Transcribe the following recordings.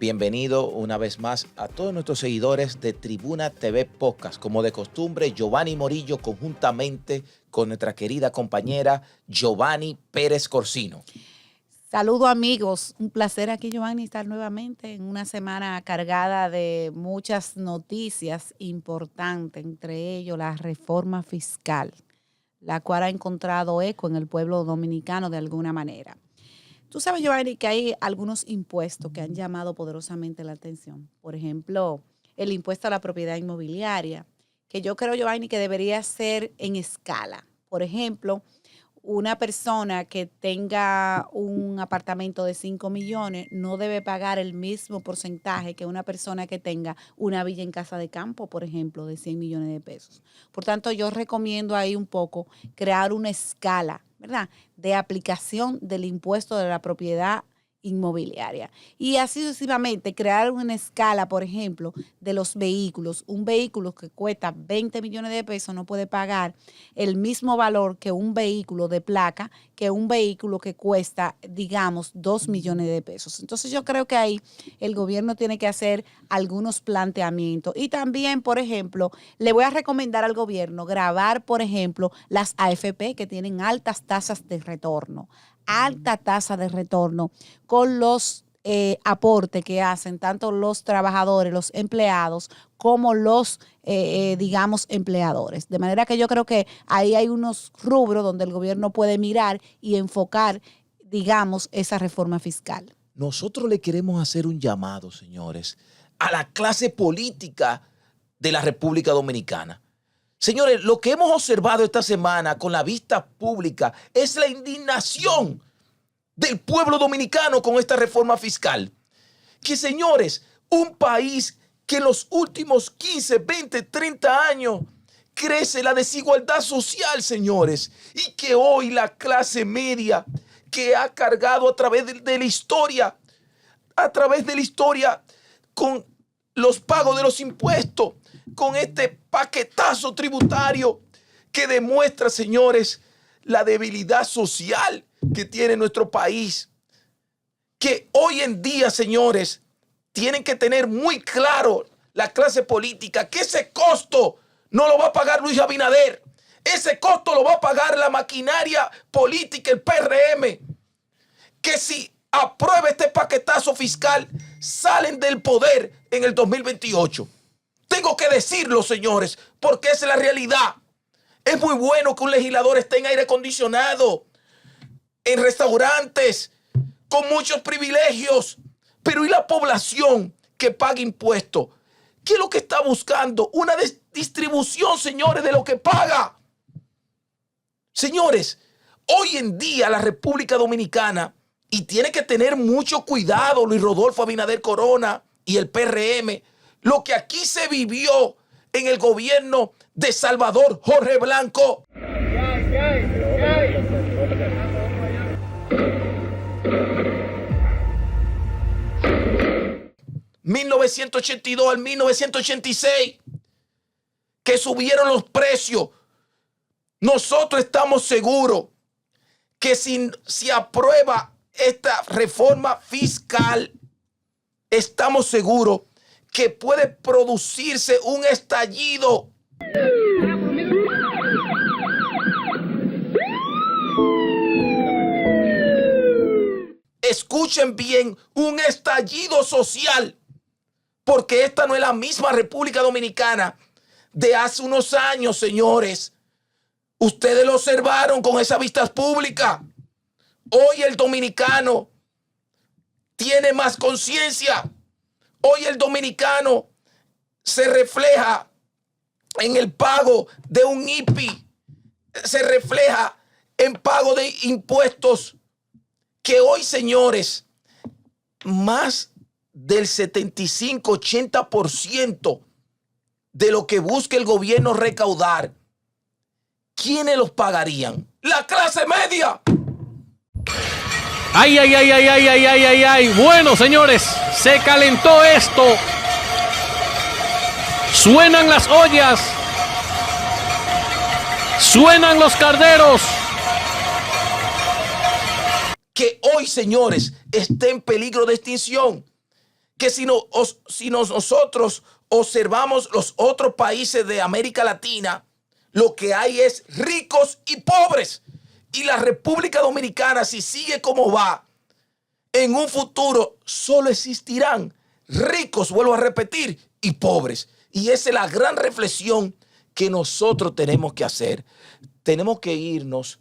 bienvenido una vez más a todos nuestros seguidores de Tribuna TV Podcast. Como de costumbre, Giovanni Morillo conjuntamente con nuestra querida compañera Giovanni Pérez Corsino. Saludos amigos, un placer aquí Giovanni estar nuevamente en una semana cargada de muchas noticias importantes, entre ellos la reforma fiscal, la cual ha encontrado eco en el pueblo dominicano de alguna manera. Tú sabes, Giovanni, que hay algunos impuestos que han llamado poderosamente la atención. Por ejemplo, el impuesto a la propiedad inmobiliaria, que yo creo, Giovanni, que debería ser en escala. Por ejemplo, una persona que tenga un apartamento de 5 millones no debe pagar el mismo porcentaje que una persona que tenga una villa en casa de campo, por ejemplo, de 100 millones de pesos. Por tanto, yo recomiendo ahí un poco crear una escala, ¿verdad?, de aplicación del impuesto de la propiedad inmobiliaria. Y así sucesivamente, crear una escala, por ejemplo, de los vehículos. Un vehículo que cuesta 20 millones de pesos no puede pagar el mismo valor que un vehículo de placa, que un vehículo que cuesta, digamos, 2 millones de pesos. Entonces yo creo que ahí el gobierno tiene que hacer algunos planteamientos. Y también, por ejemplo, le voy a recomendar al gobierno grabar, por ejemplo, las AFP que tienen altas tasas de retorno. Alta tasa de retorno con los aportes que hacen tanto los trabajadores, los empleados, como los, digamos, empleadores. De manera que yo creo que ahí hay unos rubros donde el gobierno puede mirar y enfocar, digamos, esa reforma fiscal. Nosotros le queremos hacer un llamado, señores, a la clase política de la República Dominicana. Señores, lo que hemos observado esta semana con la vista pública es la indignación del pueblo dominicano con esta reforma fiscal. Que, señores, un país que en los últimos 15, 20, 30 años crece la desigualdad social, señores, y que hoy la clase media que ha cargado a través de la historia, con los pagos de los impuestos, con este paquetazo tributario que demuestra, señores, la debilidad social que tiene nuestro país. Que hoy en día, señores, tienen que tener muy claro la clase política que ese costo no lo va a pagar Luis Abinader. Ese costo lo va a pagar la maquinaria política, el PRM. Que si aprueba este paquetazo fiscal, salen del poder en el 2028. Tengo que decirlo, señores, porque esa es la realidad. Es muy bueno que un legislador esté en aire acondicionado, en restaurantes, con muchos privilegios. Pero ¿y la población que paga impuestos? ¿Qué es lo que está buscando? Una distribución, señores, de lo que paga. Señores, hoy en día la República Dominicana, y tiene que tener mucho cuidado Luis Rodolfo Abinader Corona y el PRM, lo que aquí se vivió en el gobierno de Salvador Jorge Blanco. 1982 al 1986, que subieron los precios. Nosotros estamos seguros que si aprueba esta reforma fiscal, estamos seguros que puede producirse un estallido. Escuchen bien, un estallido social, porque esta no es la misma República Dominicana de hace unos años, señores. Ustedes lo observaron con esas vistas públicas. Hoy el dominicano tiene más conciencia. Hoy el dominicano se refleja en el pago de un IPI, se refleja en pago de impuestos, que hoy, señores, más del 75-80% de lo que busca el gobierno recaudar, ¿quiénes los pagarían? ¡La clase media! ¡Ay, ay, ay, ay, ay, ay, ay, ay, ay! Bueno, señores, se calentó esto. Suenan las ollas. Suenan los carneros. Que hoy, señores, esté en peligro de extinción. que nosotros observamos los otros países de América Latina, lo que hay es ricos y pobres. Y la República Dominicana, si sigue como va, en un futuro solo existirán ricos, vuelvo a repetir, y pobres. Y esa es la gran reflexión que nosotros tenemos que hacer. Tenemos que irnos,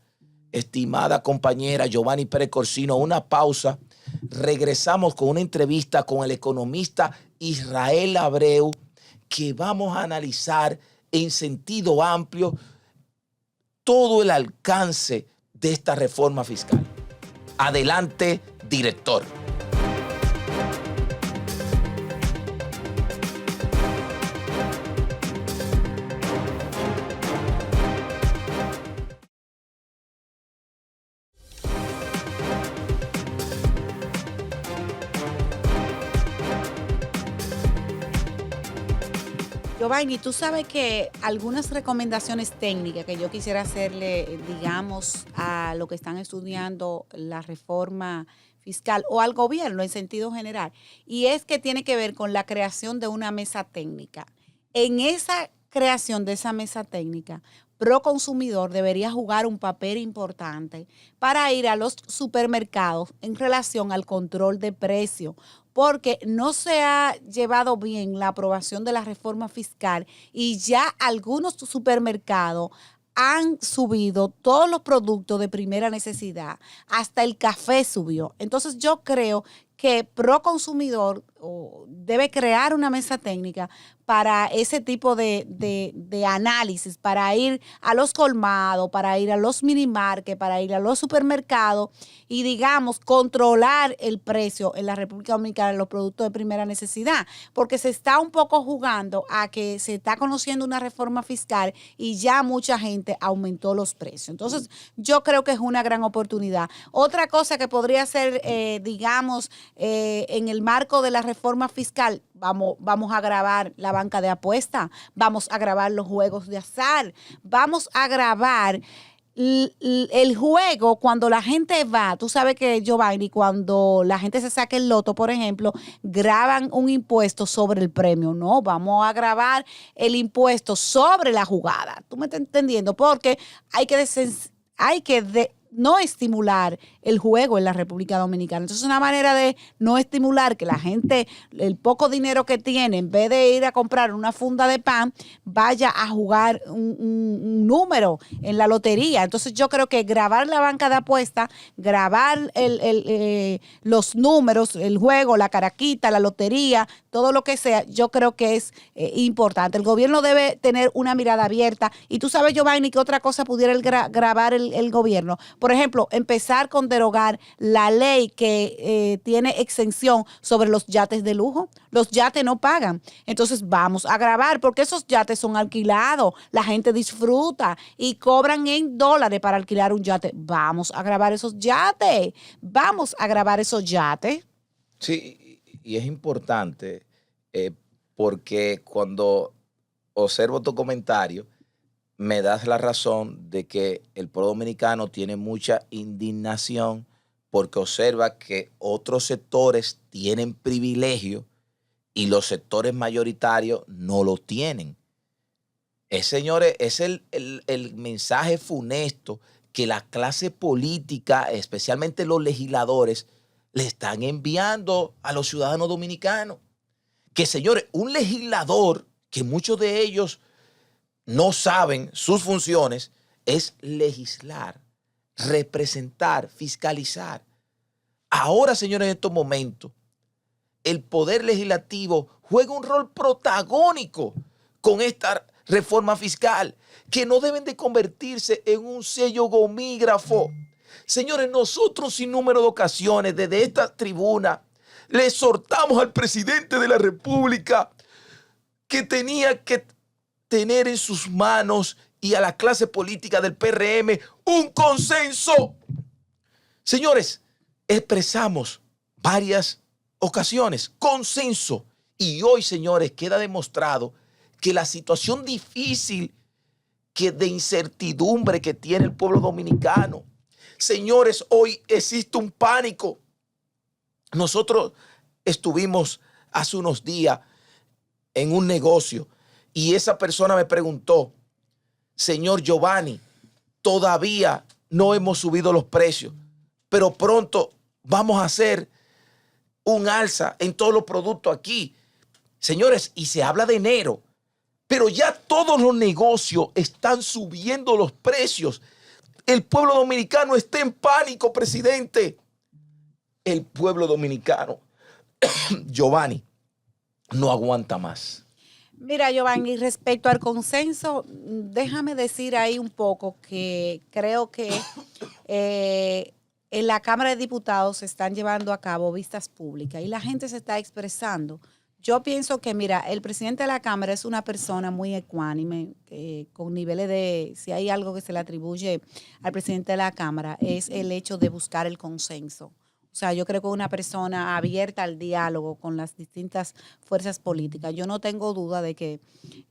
estimada compañera Giovanni Pérez Corsino, a una pausa. Regresamos con una entrevista con el economista Israel Abreu, que vamos a analizar en sentido amplio todo el alcance de esta reforma fiscal. Adelante, director. Giovanni, tú sabes que algunas recomendaciones técnicas que yo quisiera hacerle, digamos, a lo que están estudiando la reforma fiscal o al gobierno en sentido general, y es que tiene que ver con la creación de una mesa técnica. En esa creación de esa mesa técnica, Proconsumidor debería jugar un papel importante para ir a los supermercados en relación al control de precios, porque no se ha llevado bien la aprobación de la reforma fiscal y ya algunos supermercados han subido todos los productos de primera necesidad, hasta el café subió. Entonces yo creo que Proconsumidor debe crear una mesa técnica para ese tipo de análisis, para ir a los colmados, para ir a los minimarkets, para ir a los supermercados y, digamos, controlar el precio en la República Dominicana de los productos de primera necesidad, porque se está un poco jugando a que se está conociendo una reforma fiscal y ya mucha gente aumentó los precios. Entonces, yo creo que es una gran oportunidad. Otra cosa que podría ser, digamos, en el marco de la reforma fiscal, vamos a grabar la banca de apuestas, vamos a grabar los juegos de azar, vamos a grabar el juego cuando la gente va. Tú sabes que, Giovanni, cuando la gente se saca el loto, por ejemplo, graban un impuesto sobre el premio. No, vamos a grabar el impuesto sobre la jugada. ¿Tú me estás entendiendo? Porque hay que no estimular el juego en la República Dominicana. Entonces, una manera de no estimular que la gente, el poco dinero que tiene, en vez de ir a comprar una funda de pan, vaya a jugar un número en la lotería. Entonces, yo creo que grabar la banca de apuestas, grabar los números, el juego, la caraquita, la lotería, todo lo que sea, yo creo que es importante. El gobierno debe tener una mirada abierta. Y tú sabes, Giovanni, que otra cosa pudiera grabar el gobierno. Por ejemplo, empezar con derogar la ley que tiene exención sobre los yates de lujo. Los yates no pagan. Entonces vamos a grabar, porque esos yates son alquilados. La gente disfruta y cobran en dólares para alquilar un yate. Vamos a grabar esos yates. Vamos a grabar esos yates. Sí, y es importante porque cuando observo tu comentario, me das la razón de que el pueblo dominicano tiene mucha indignación porque observa que otros sectores tienen privilegio y los sectores mayoritarios no lo tienen. Señores, es el mensaje funesto que la clase política, especialmente los legisladores, le están enviando a los ciudadanos dominicanos. Que, señores, un legislador, que muchos de ellos no saben sus funciones, es legislar, representar, fiscalizar. Ahora, señores, en estos momentos, el poder legislativo juega un rol protagónico con esta reforma fiscal, que no deben de convertirse en un sello gomígrafo. Señores, nosotros sin número de ocasiones desde esta tribuna le exhortamos al presidente de la República que tenía que tener en sus manos y a la clase política del PRM un consenso. Señores, expresamos varias ocasiones consenso y hoy, señores, queda demostrado que la situación difícil de incertidumbre que tiene el pueblo dominicano, señores, hoy existe un pánico. Nosotros estuvimos hace unos días en un negocio y esa persona me preguntó, señor Giovanni, todavía no hemos subido los precios, pero pronto vamos a hacer un alza en todos los productos aquí. Señores, y se habla de enero, pero ya todos los negocios están subiendo los precios. El pueblo dominicano está en pánico, presidente. El pueblo dominicano, Giovanni, no aguanta más. Mira, Giovanni, respecto al consenso, déjame decir ahí un poco que creo que en la Cámara de Diputados se están llevando a cabo vistas públicas y la gente se está expresando. Yo pienso que, mira, el presidente de la Cámara es una persona muy ecuánime, con niveles de, si hay algo que se le atribuye al presidente de la Cámara, es el hecho de buscar el consenso. O sea, yo creo que es una persona abierta al diálogo con las distintas fuerzas políticas. Yo no tengo duda de que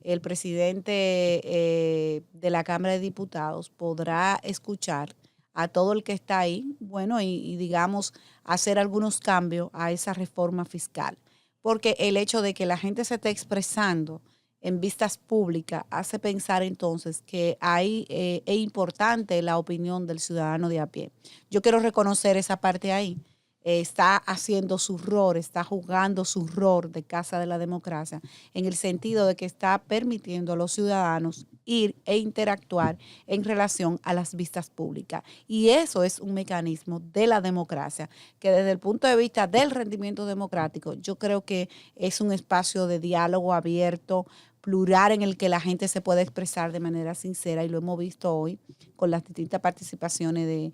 el presidente de la Cámara de Diputados podrá escuchar a todo el que está ahí, bueno, y digamos, hacer algunos cambios a esa reforma fiscal. Porque el hecho de que la gente se esté expresando en vistas públicas hace pensar entonces que ahí es importante la opinión del ciudadano de a pie. Yo quiero reconocer esa parte ahí. Está haciendo su rol, está jugando su rol de Casa de la Democracia, en el sentido de que está permitiendo a los ciudadanos ir e interactuar en relación a las vistas públicas. Y eso es un mecanismo de la democracia, que desde el punto de vista del rendimiento democrático, yo creo que es un espacio de diálogo abierto, plural, en el que la gente se puede expresar de manera sincera, y lo hemos visto hoy con las distintas participaciones de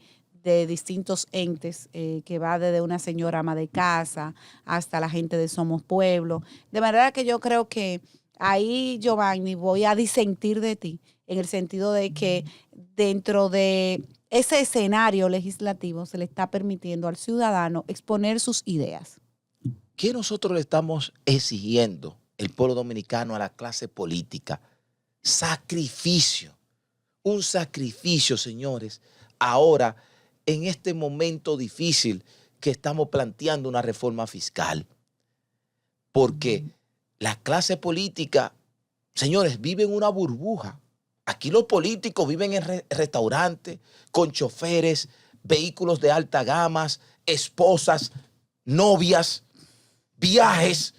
distintos entes, que va desde una señora ama de casa hasta la gente de Somos Pueblo. De manera que yo creo que ahí, Giovanni, voy a disentir de ti, en el sentido de que dentro de ese escenario legislativo se le está permitiendo al ciudadano exponer sus ideas. ¿Qué nosotros le estamos exigiendo, el pueblo dominicano, a la clase política? Sacrificio. Un sacrificio, señores. Ahora, en este momento difícil que estamos planteando una reforma fiscal. Porque la clase política, señores, vive en una burbuja. Aquí los políticos viven en restaurantes, con choferes, vehículos de alta gama, esposas, novias, viajes.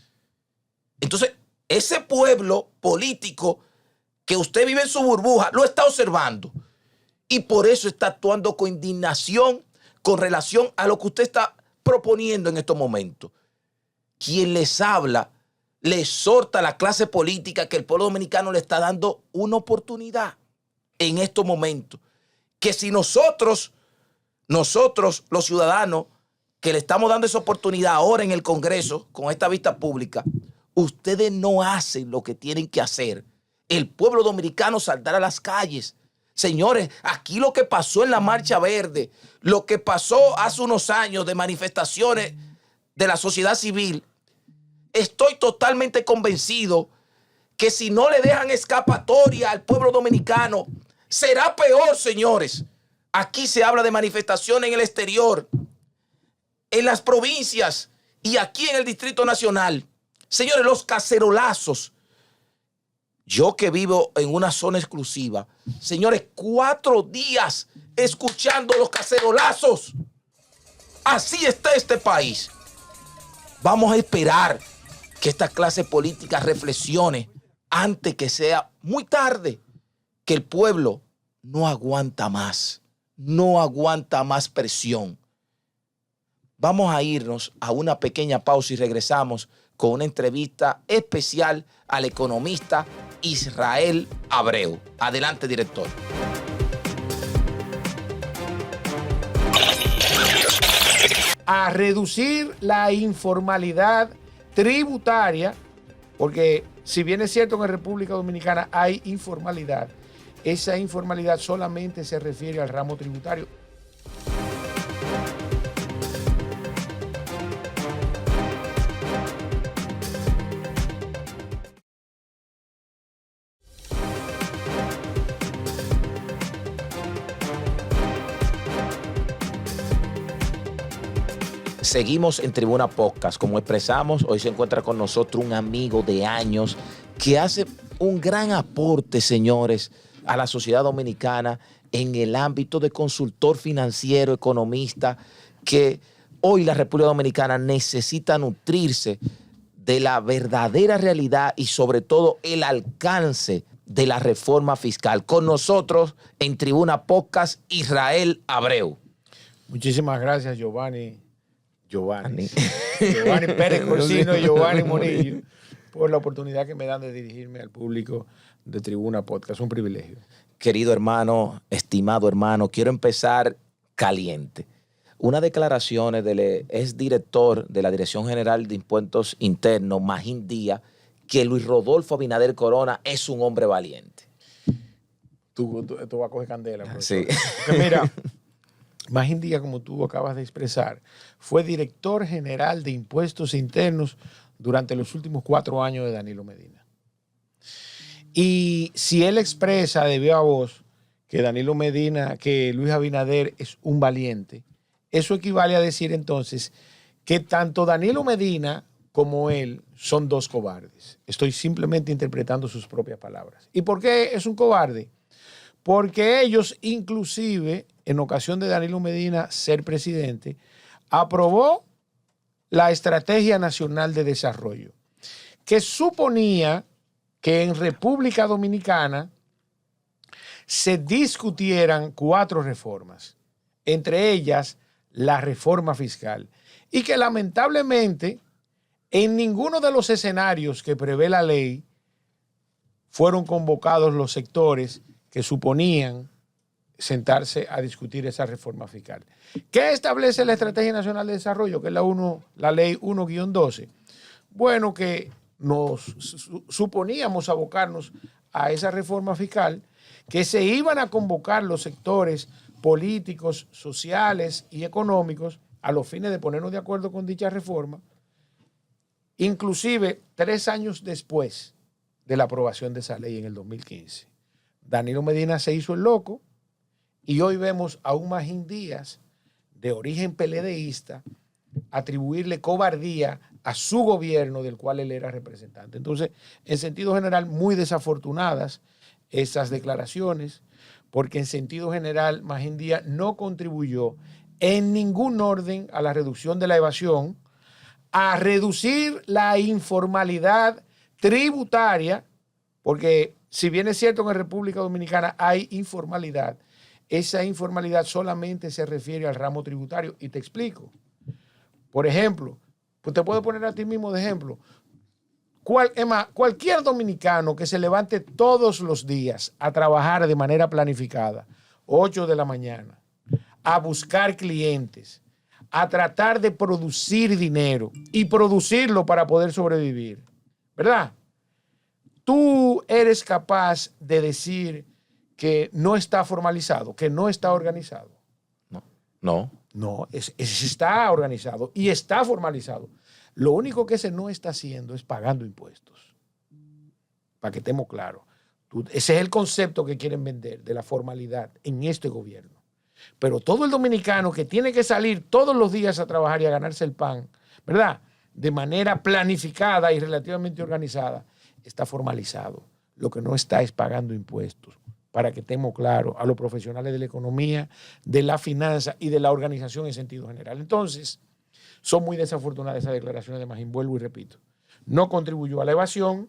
Entonces, ese pueblo político que usted vive en su burbuja, lo está observando. Y por eso está actuando con indignación con relación a lo que usted está proponiendo en estos momentos. Quien les habla, le exhorta a la clase política que el pueblo dominicano le está dando una oportunidad en estos momentos. Que si nosotros, los ciudadanos, que le estamos dando esa oportunidad ahora en el Congreso, con esta vista pública, ustedes no hacen lo que tienen que hacer, el pueblo dominicano saldrá a las calles. Señores, aquí lo que pasó en la Marcha Verde, lo que pasó hace unos años de manifestaciones de la sociedad civil, estoy totalmente convencido que si no le dejan escapatoria al pueblo dominicano, será peor, señores. Aquí se habla de manifestaciones en el exterior, en las provincias y aquí en el Distrito Nacional. Señores, los cacerolazos. Yo que vivo en una zona exclusiva, señores, 4 días escuchando los cacerolazos. Así está este país. Vamos a esperar que esta clase política reflexione antes que sea muy tarde, que el pueblo no aguanta más presión. Vamos a irnos a una pequeña pausa y regresamos con una entrevista especial al economista Israel Abreu. Adelante, director. A reducir la informalidad tributaria, porque si bien es cierto que en República Dominicana hay informalidad, esa informalidad solamente se refiere al ramo tributario. Seguimos en Tribuna Podcast. Como expresamos, hoy se encuentra con nosotros un amigo de años que hace un gran aporte, señores, a la sociedad dominicana en el ámbito de consultor financiero, economista, que hoy la República Dominicana necesita nutrirse de la verdadera realidad y sobre todo el alcance de la reforma fiscal. Con nosotros en Tribuna Podcast, Israel Abreu. Muchísimas gracias, Giovanni Pérez Corsino y Giovanni Monillo, por la oportunidad que me dan de dirigirme al público de Tribuna Podcast. Un privilegio. Querido hermano, estimado hermano, quiero empezar caliente. Unas declaraciones del exdirector de la Dirección General de Impuestos Internos, Magín Díaz, que Luis Rodolfo Abinader Corona es un hombre valiente. Tú vas a coger candela, profesor. Sí. Porque mira, Magín Díaz, como tú acabas de expresar, fue director general de Impuestos Internos durante los últimos 4 años de Danilo Medina. Y si él expresa de viva voz que Danilo Medina, que Luis Abinader es un valiente, eso equivale a decir entonces que tanto Danilo Medina como él son 2 cobardes. Estoy simplemente interpretando sus propias palabras. ¿Y por qué es un cobarde? Porque ellos, inclusive, en ocasión de Danilo Medina ser presidente, aprobó la Estrategia Nacional de Desarrollo, que suponía que en República Dominicana se discutieran 4 reformas, entre ellas la reforma fiscal, y que lamentablemente en ninguno de los escenarios que prevé la ley fueron convocados los sectores que suponían sentarse a discutir esa reforma fiscal. ¿Qué establece la Estrategia Nacional de Desarrollo, que es la ley 1-12? Bueno, que nos suponíamos abocarnos a esa reforma fiscal, que se iban a convocar los sectores políticos, sociales y económicos a los fines de ponernos de acuerdo con dicha reforma, inclusive 3 años después de la aprobación de esa ley en el 2015. Danilo Medina se hizo el loco y hoy vemos a un Magín Díaz de origen PLDista atribuirle cobardía a su gobierno del cual él era representante. Entonces, en sentido general, muy desafortunadas esas declaraciones, porque en sentido general Magín Díaz no contribuyó en ningún orden a la reducción de la evasión, a reducir la informalidad tributaria, porque si bien es cierto que en República Dominicana hay informalidad, esa informalidad solamente se refiere al ramo tributario. Y te explico. Por ejemplo, pues te puedo poner a ti mismo de ejemplo. Cualquier dominicano que se levante todos los días a trabajar de manera planificada, 8 de la mañana, a buscar clientes, a tratar de producir dinero y producirlo para poder sobrevivir, ¿verdad? Tú eres capaz de decir que no está formalizado, que no está organizado. No, está organizado y está formalizado. Lo único que ese no está haciendo es pagando impuestos. Para que estemos claros. Ese es el concepto que quieren vender de la formalidad en este gobierno. Pero todo el dominicano que tiene que salir todos los días a trabajar y a ganarse el pan, ¿verdad? De manera planificada y relativamente organizada, está formalizado. Lo que no está es pagando impuestos. Para que estemos claros a los profesionales de la economía, de la finanza y de la organización en sentido general. Entonces, son muy desafortunadas esas declaraciones de Magín, vuelvo y repito. No contribuyó a la evasión,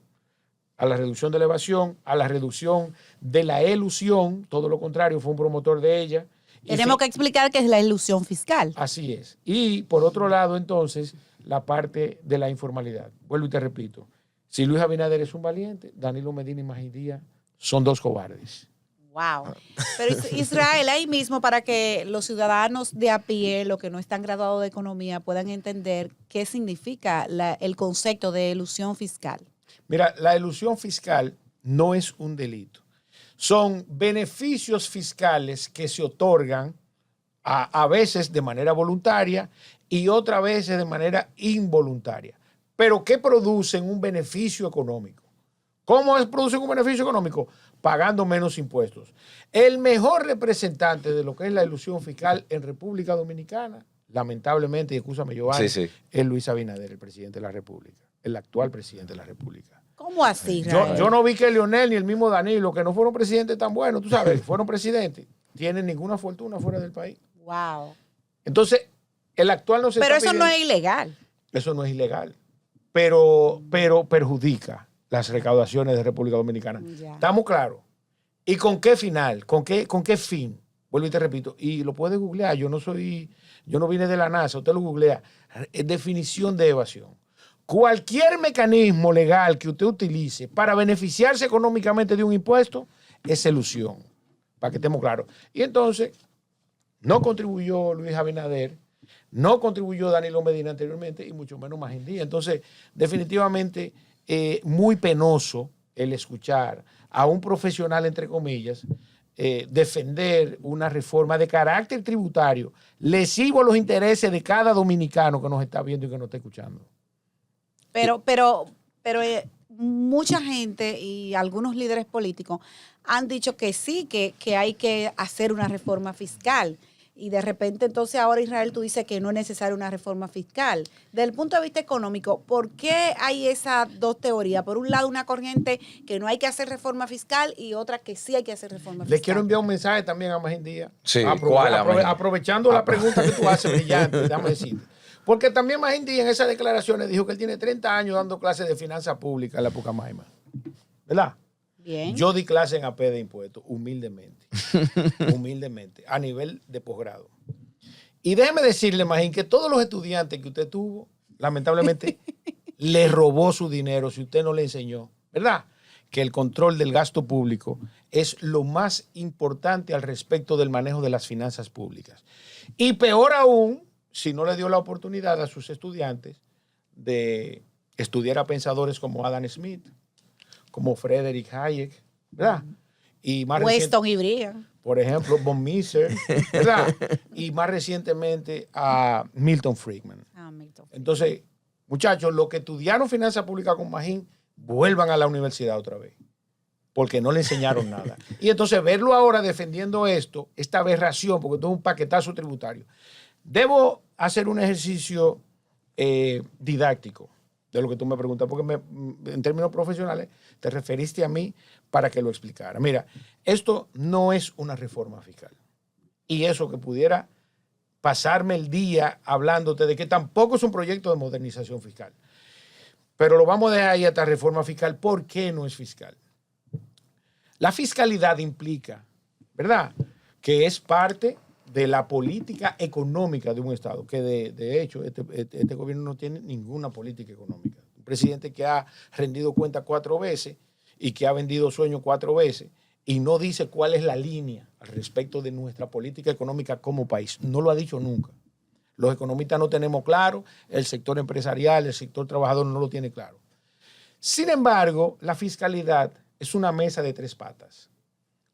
a la reducción de la evasión, a la reducción de la elusión, todo lo contrario, fue un promotor de ella. Tenemos que explicar qué es la ilusión fiscal. Así es. Y por otro lado, entonces, la parte de la informalidad. Vuelvo y te repito. Si Luis Abinader es un valiente, Danilo Medina y Magín Díaz son 2 cobardes. Wow. Pero Israel, ahí mismo, para que los ciudadanos de a pie, los que no están graduados de economía, puedan entender qué significa el concepto de elusión fiscal. Mira, la elusión fiscal no es un delito. Son beneficios fiscales que se otorgan a veces de manera voluntaria y otras veces de manera involuntaria, pero que producen un beneficio económico. ¿Cómo producen un beneficio económico? Pagando menos impuestos. El mejor representante de lo que es la elusión fiscal en República Dominicana, lamentablemente, y escúchame, Giovanni, Sí, sí. es Luis Abinader, el presidente de la República, el actual presidente de la República. ¿Cómo así, Israel? Yo no vi que Leonel ni el mismo Danilo, que no fueron presidentes tan buenos, tú sabes, fueron presidentes, tienen ninguna fortuna fuera del país. Wow. Entonces, el actual no se Pero está eso no pidiendo- es ilegal. Eso no es ilegal, pero perjudica las recaudaciones de República Dominicana. Ya. ¿Estamos claros? ¿Y con qué final? ¿Con qué fin? Vuelvo y te repito, y lo puedes googlear, yo no vine de la NASA, usted lo googlea. Definición de evasión. Cualquier mecanismo legal que usted utilice para beneficiarse económicamente de un impuesto es elusión, para que estemos claros. Y entonces, no contribuyó Luis Abinader, no contribuyó Danilo Medina anteriormente y mucho menos más en día. Entonces, definitivamente, muy penoso el escuchar a un profesional, entre comillas, defender una reforma de carácter tributario lesivo a los intereses de cada dominicano que nos está viendo y que nos está escuchando. Pero mucha gente y algunos líderes políticos han dicho que sí, que hay que hacer una reforma fiscal. Y de repente, entonces, ahora Israel, tú dices que no es necesaria una reforma fiscal. Desde el punto de vista económico, ¿por qué hay esas dos teorías? Por un lado, una corriente que no hay que hacer reforma fiscal y otra que sí hay que hacer reforma fiscal. Les quiero enviar un mensaje también a Magín Díaz. Sí, ¿cuál, Magín? Aprovechando la pregunta que tú haces, brillante, déjame decirte. Porque también Magín Díaz en esas declaraciones dijo que él tiene 30 años dando clases de finanzas públicas en la Pucamaima. ¿Verdad? Bien. Yo di clase en AP de impuestos, humildemente. Humildemente, a nivel de posgrado. Y déjeme decirle, Magín, que todos los estudiantes que usted tuvo, lamentablemente, le robó su dinero si usted no le enseñó, ¿verdad? Que el control del gasto público es lo más importante al respecto del manejo de las finanzas públicas. Y peor aún, si no le dio la oportunidad a sus estudiantes de estudiar a pensadores como Adam Smith, como Friedrich Hayek, ¿verdad? Y más Weston y Brigham. por ejemplo, von Mises, ¿verdad? Y más recientemente a Milton Friedman. Milton. Entonces, muchachos, los que estudiaron finanzas públicas con Magín, vuelvan a la universidad otra vez, porque no le enseñaron nada. Y entonces verlo ahora defendiendo esta aberración, porque esto es un paquetazo tributario. Debo hacer un ejercicio didáctico de lo que tú me preguntas, porque en términos profesionales te referiste a mí para que lo explicara. Mira, esto no es una reforma fiscal. Y eso que pudiera pasarme el día hablándote de que tampoco es un proyecto de modernización fiscal. Pero lo vamos a dejar ahí a esta reforma fiscal. ¿Por qué no es fiscal? La fiscalidad implica, ¿verdad?, que es parte de la política económica de un Estado, que de hecho este gobierno no tiene ninguna política económica. Un presidente que ha rendido cuenta 4 veces y que ha vendido sueños 4 veces y no dice cuál es la línea al respecto de nuestra política económica como país. No lo ha dicho nunca. Los economistas no tenemos claro, el sector empresarial, el sector trabajador no lo tiene claro. Sin embargo, la fiscalidad es una mesa de 3 patas.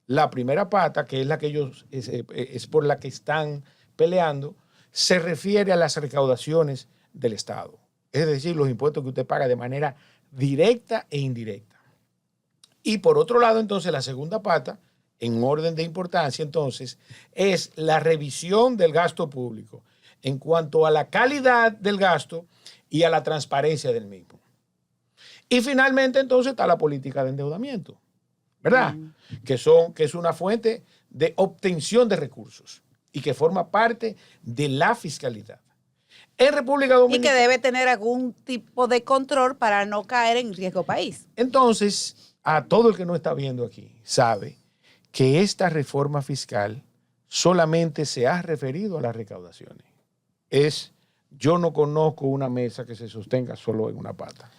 La primera pata, que es la que ellos es por la que están peleando, se refiere a las recaudaciones del Estado. Es decir, los impuestos que usted paga de manera directa e indirecta. Y por otro lado, entonces, la segunda pata, en orden de importancia, entonces, es la revisión del gasto público en cuanto a la calidad del gasto y a la transparencia del mismo. Y finalmente, entonces, está la política de endeudamiento, ¿verdad? Que es una fuente de obtención de recursos y que forma parte de la fiscalidad. En República Y Dominicana. que debe tener algún tipo de control para no caer en riesgo país. Entonces, a todo el que no está viendo aquí, sabe que esta reforma fiscal solamente se ha referido a las recaudaciones. Yo no conozco una mesa que se sostenga solo en una pata.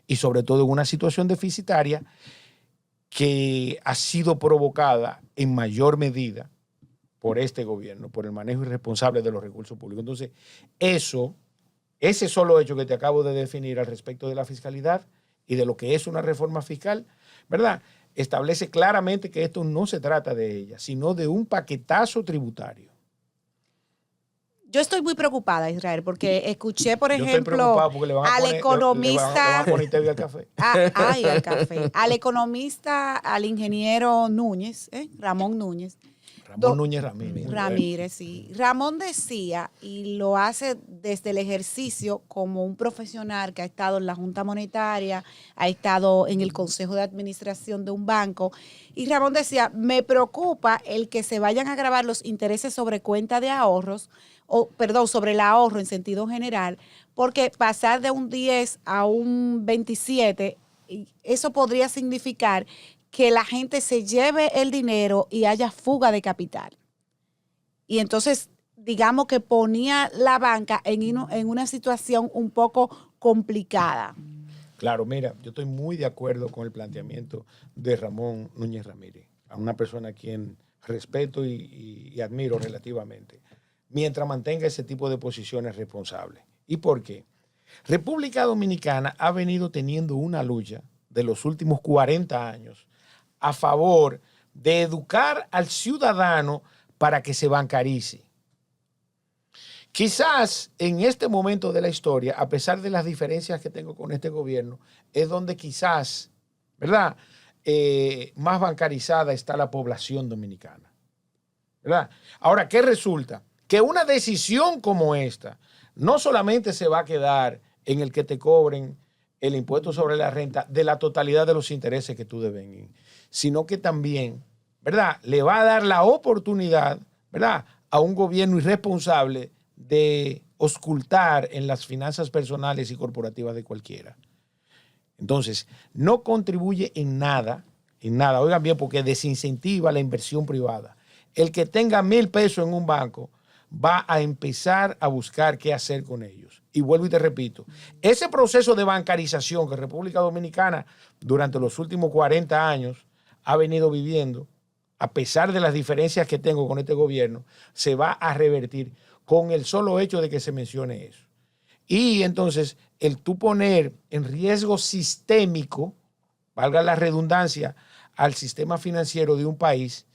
Y sobre todo en una situación deficitaria que ha sido provocada en mayor medida por este gobierno, por el manejo irresponsable de los recursos públicos. Entonces, ese solo hecho que te acabo de definir al respecto de la fiscalidad y de lo que es una reforma fiscal, ¿verdad?, establece claramente que esto no se trata de ella, sino de un paquetazo tributario. Yo estoy muy preocupada, Israel, porque escuché, por Yo estoy ejemplo, preocupado porque le van a al poner, economista... le van a poner TV al café. Al café. Al economista, al ingeniero Núñez, Ramón Núñez, Ramón Núñez Ramírez. Ramírez, sí. Ramón decía, y lo hace desde el ejercicio como un profesional que ha estado en la Junta Monetaria, ha estado en el Consejo de Administración de un banco, y Ramón decía, me preocupa el que se vayan a grabar los intereses sobre cuenta de ahorros, sobre el ahorro en sentido general, porque pasar de un 10 a un 27, eso podría significar que la gente se lleve el dinero y haya fuga de capital. Y entonces, digamos que ponía la banca en una situación un poco complicada. Claro, mira, yo estoy muy de acuerdo con el planteamiento de Ramón Núñez Ramírez, a una persona a quien respeto y admiro relativamente, mientras mantenga ese tipo de posiciones responsables. ¿Y por qué? República Dominicana ha venido teniendo una lucha de los últimos 40 años a favor de educar al ciudadano para que se bancarice. Quizás en este momento de la historia, a pesar de las diferencias que tengo con este gobierno, es donde quizás, ¿verdad?, más bancarizada está la población dominicana, ¿verdad? Ahora, ¿qué resulta? Que una decisión como esta no solamente se va a quedar en el que te cobren el impuesto sobre la renta de la totalidad de los intereses que tú deben, sino que también, ¿verdad?, le va a dar la oportunidad, ¿verdad?, a un gobierno irresponsable de auscultar en las finanzas personales y corporativas de cualquiera. Entonces, no contribuye en nada, oigan bien, porque desincentiva la inversión privada. El que tenga 1,000 pesos en un banco va a empezar a buscar qué hacer con ellos. Y vuelvo y te repito, ese proceso de bancarización que República Dominicana durante los últimos 40 años ha venido viviendo, a pesar de las diferencias que tengo con este gobierno, se va a revertir con el solo hecho de que se mencione eso. Y entonces, el tú poner en riesgo sistémico, valga la redundancia, al sistema financiero de un país,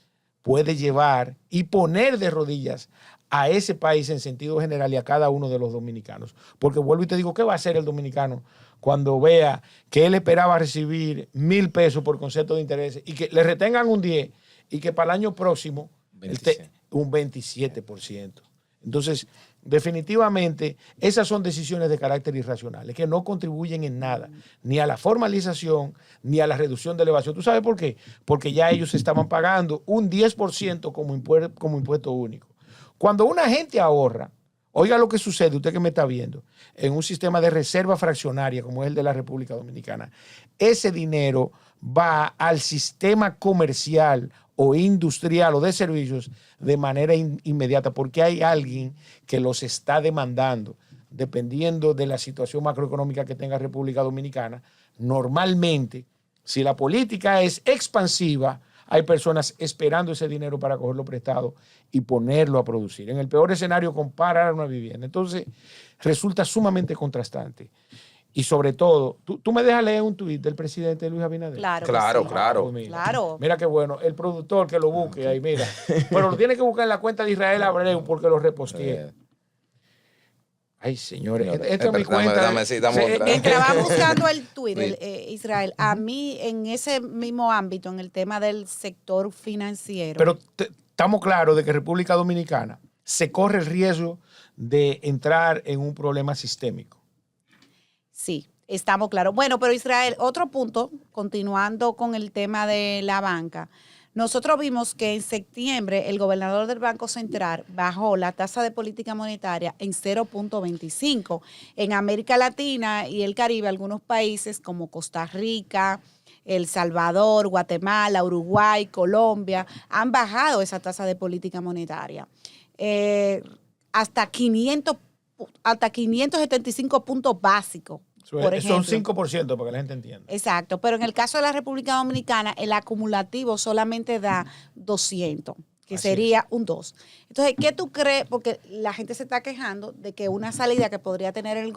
puede llevar y poner de rodillas a ese país en sentido general y a cada uno de los dominicanos. Porque vuelvo y te digo, ¿qué va a hacer el dominicano cuando vea que él esperaba recibir 1,000 pesos por concepto de intereses y que le retengan un 10 y que para el año próximo un 27%? Entonces, definitivamente, esas son decisiones de carácter irracionales que no contribuyen en nada, ni a la formalización, ni a la reducción de elevación. ¿Tú sabes por qué? Porque ya ellos estaban pagando un 10% como impuesto único. Cuando una gente ahorra, oiga lo que sucede, usted que me está viendo, en un sistema de reserva fraccionaria como es el de la República Dominicana, ese dinero va al sistema comercial o industrial o de servicios de manera inmediata, porque hay alguien que los está demandando. Dependiendo de la situación macroeconómica que tenga República Dominicana, normalmente, si la política es expansiva, hay personas esperando ese dinero para cogerlo prestado y ponerlo a producir. En el peor escenario, comprar una vivienda. Entonces, resulta sumamente contrastante. Y sobre todo, ¿tú me dejas leer un tuit del presidente Luis Abinader? Claro. Claro. Mira qué bueno. El productor que lo busque ahí, mira. Pero lo tiene que buscar en la cuenta de Israel Abreu porque lo reposteé. Ay, señores, esta es mi cuenta. Mientras va buscando el Twitter, Israel, a mí en ese mismo ámbito, en el tema del sector financiero. Pero estamos claros de que República Dominicana se corre el riesgo de entrar en un problema sistémico. Sí, estamos claros. Bueno, pero Israel, otro punto, continuando con el tema de la banca. Nosotros vimos que en septiembre el gobernador del Banco Central bajó la tasa de política monetaria en 0.25. En América Latina y el Caribe, algunos países como Costa Rica, El Salvador, Guatemala, Uruguay, Colombia, han bajado esa tasa de política monetaria. Hasta 575 puntos básicos. Por ejemplo, son 5% para que la gente entienda. Exacto, pero en el caso de la República Dominicana, el acumulativo solamente da 200, que así sería un 2. Entonces, ¿qué tú crees? Porque la gente se está quejando de que una salida que podría tener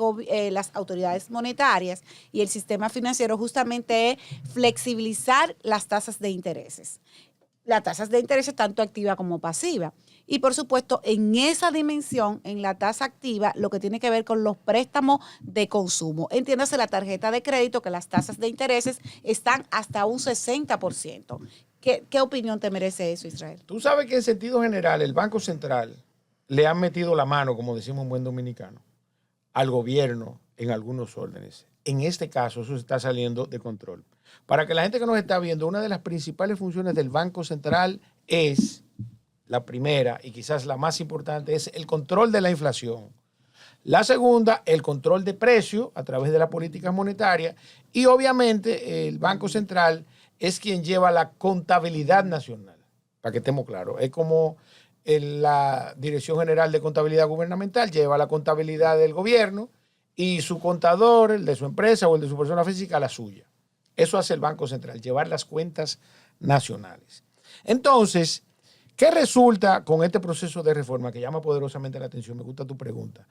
las autoridades monetarias y el sistema financiero justamente es flexibilizar las tasas de intereses. Las tasas de intereses tanto activa como pasiva. Y por supuesto, en esa dimensión, en la tasa activa, lo que tiene que ver con los préstamos de consumo. Entiéndase la tarjeta de crédito, que las tasas de intereses están hasta un 60%. ¿Qué opinión te merece eso, Israel? Tú sabes que en sentido general el Banco Central le ha metido la mano, como decimos en buen dominicano, al gobierno en algunos órdenes. En este caso eso está saliendo de control. Para que la gente que nos está viendo, una de las principales funciones del Banco Central es, la primera y quizás la más importante, es el control de la inflación. La segunda, el control de precios a través de la política monetaria. Y obviamente el Banco Central es quien lleva la contabilidad nacional, para que estemos claros. Es como la Dirección General de Contabilidad Gubernamental lleva la contabilidad del gobierno y su contador, el de su empresa o el de su persona física, la suya. Eso hace el Banco Central, llevar las cuentas nacionales. Entonces, ¿qué resulta con este proceso de reforma que llama poderosamente la atención? Me gusta tu pregunta.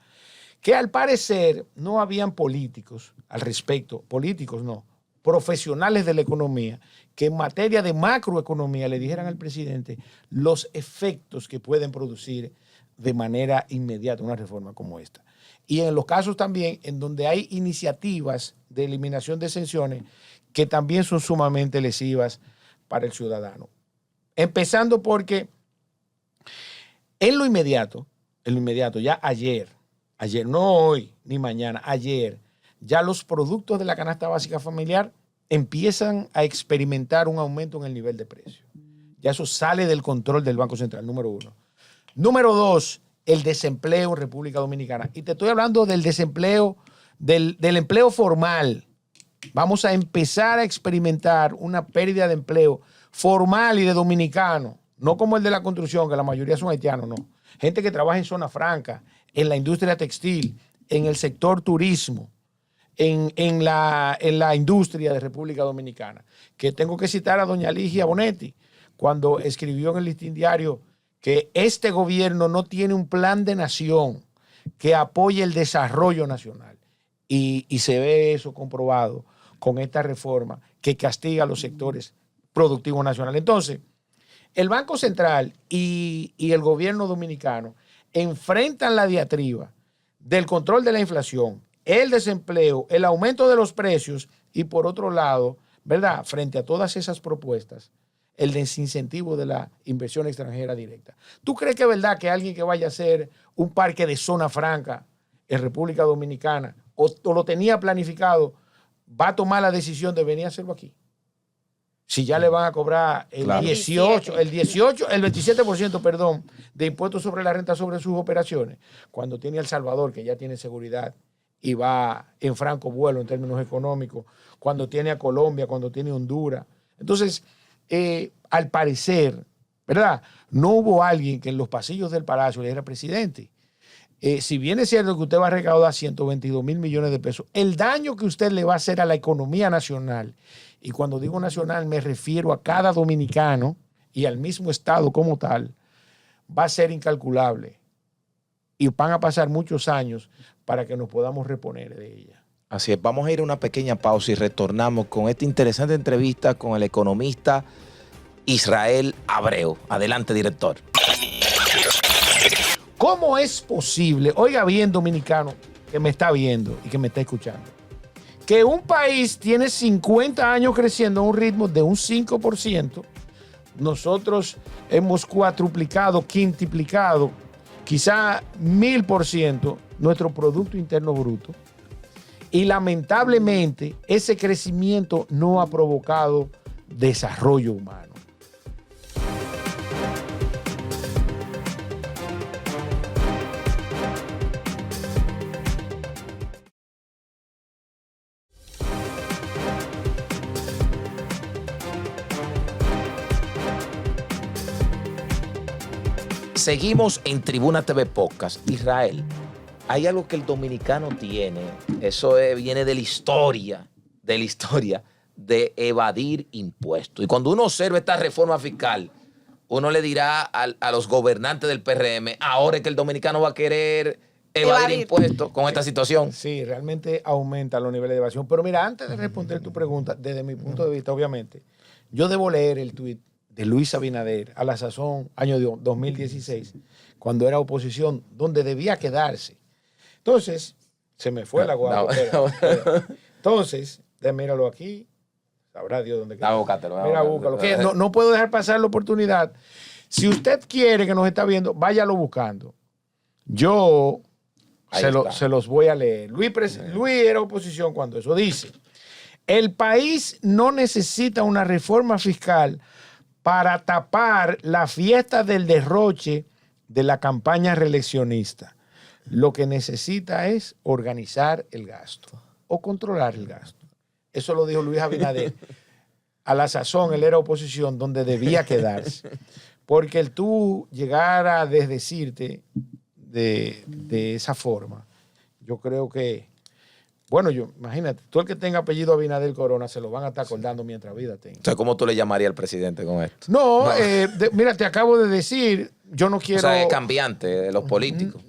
Que al parecer no habían políticos al respecto, políticos no, profesionales de la economía, que en materia de macroeconomía le dijeran al presidente los efectos que pueden producir de manera inmediata una reforma como esta. Y en los casos también en donde hay iniciativas de eliminación de exenciones que también son sumamente lesivas para el ciudadano. Empezando porque en lo inmediato, ya ayer, no hoy ni mañana, ayer, ya los productos de la canasta básica familiar empiezan a experimentar un aumento en el nivel de precio. Ya eso sale del control del Banco Central, número uno. Número dos, el desempleo en República Dominicana. Y te estoy hablando del desempleo, del empleo formal. Vamos a empezar a experimentar una pérdida de empleo formal y de dominicanos, no como el de la construcción, que la mayoría son haitianos, no. Gente que trabaja en zona franca, en la industria textil, en el sector turismo, en la industria de República Dominicana. Que tengo que citar a doña Ligia Bonetti, cuando escribió en el Listín Diario que este gobierno no tiene un plan de nación que apoye el desarrollo nacional. Y se ve eso comprobado con esta reforma que castiga a los sectores productivos nacionales. Entonces, el Banco Central y el gobierno dominicano enfrentan la diatriba del control de la inflación, el desempleo, el aumento de los precios y, por otro lado, ¿verdad?, frente a todas esas propuestas, el desincentivo de la inversión extranjera directa. ¿Tú crees que es verdad que alguien que vaya a hacer un parque de zona franca en República Dominicana o lo tenía planificado, va a tomar la decisión de venir a hacerlo aquí? Si ya le van a cobrar el 27%, perdón, de impuestos sobre la renta sobre sus operaciones, cuando tiene El Salvador, que ya tiene seguridad y va en franco vuelo en términos económicos, cuando tiene a Colombia, cuando tiene Honduras. Entonces, al parecer, ¿verdad?, no hubo alguien que en los pasillos del Palacio le dijera: presidente, si bien es cierto que usted va a recaudar 122 mil millones de pesos, el daño que usted le va a hacer a la economía nacional, y cuando digo nacional me refiero a cada dominicano y al mismo Estado como tal, va a ser incalculable. Y van a pasar muchos años para que nos podamos reponer de ella. Así es, vamos a ir a una pequeña pausa y retornamos con esta interesante entrevista con el economista Israel Abreu. Adelante, director. ¿Cómo es posible, oiga bien, dominicano que me está viendo y que me está escuchando, que un país tiene 50 años creciendo a un ritmo de un 5%, nosotros hemos cuatruplicado, quintuplicado, quizá 1000% nuestro Producto Interno Bruto, y lamentablemente ese crecimiento no ha provocado desarrollo humano? Seguimos en Tribuna TV Podcast. Israel, hay algo que el dominicano tiene, eso viene de la historia de evadir impuestos. Y cuando uno observa esta reforma fiscal, uno le dirá a los gobernantes del PRM, ahora es que el dominicano va a querer evadir impuestos con esta situación. Sí, realmente aumenta los niveles de evasión. Pero mira, antes de responder tu pregunta, desde mi punto de vista, obviamente, yo debo leer el tuit de Luis Abinader a la sazón, año 2016, cuando era oposición, donde debía quedarse. Entonces, se me fue la guagua. Entonces, míralo aquí, Sabrá Dios dónde queda. Búscatelo. Mira, búscalo. Que no puedo dejar pasar la oportunidad. Si usted quiere que nos está viendo, váyalo buscando. Yo se los voy a leer. Luis era oposición cuando eso dice: el país no necesita una reforma fiscal para tapar la fiesta del derroche de la campaña reeleccionista. Lo que necesita es organizar el gasto o controlar el gasto. Eso lo dijo Luis Abinader. A la sazón, él era oposición donde debía quedarse. Porque el tú llegar a desdecirte de esa forma, yo creo que, bueno, imagínate, tú el que tenga apellido Abinader Corona se lo van a estar acordando mientras vida tenga. O sea, ¿cómo tú le llamarías al presidente con esto? No, mira, te acabo de decir, yo no quiero... O sea, es cambiante de los políticos.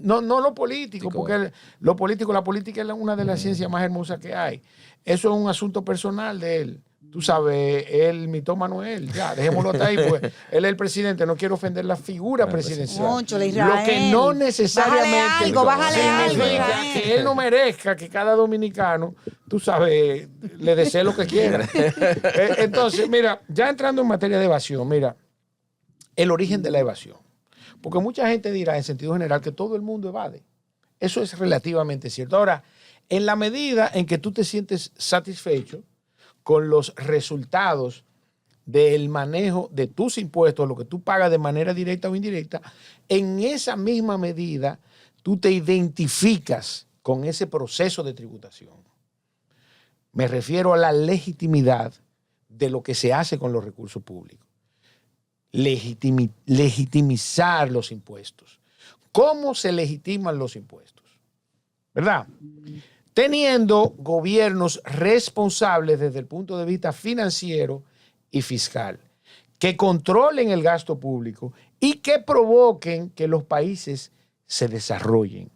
No lo político, porque la política es una de las ciencias más hermosas que hay. Eso es un asunto personal de él. Tú sabes, él, mitómano él, ya, dejémoslo hasta ahí, pues él es el presidente, no quiero ofender la figura presidencial. Lo que no necesariamente significa que él no merezca que cada dominicano, tú sabes, le desee lo que quiera. Entonces, mira, ya entrando en materia de evasión, mira, el origen de la evasión. Porque mucha gente dirá en sentido general que todo el mundo evade. Eso es relativamente cierto. Ahora, en la medida en que tú te sientes satisfecho con los resultados del manejo de tus impuestos, lo que tú pagas de manera directa o indirecta, en esa misma medida tú te identificas con ese proceso de tributación. Me refiero a la legitimidad de lo que se hace con los recursos públicos. Legitimizar los impuestos. ¿Cómo se legitiman los impuestos? ¿Verdad? Teniendo gobiernos responsables desde el punto de vista financiero y fiscal, que controlen el gasto público y que provoquen que los países se desarrollen.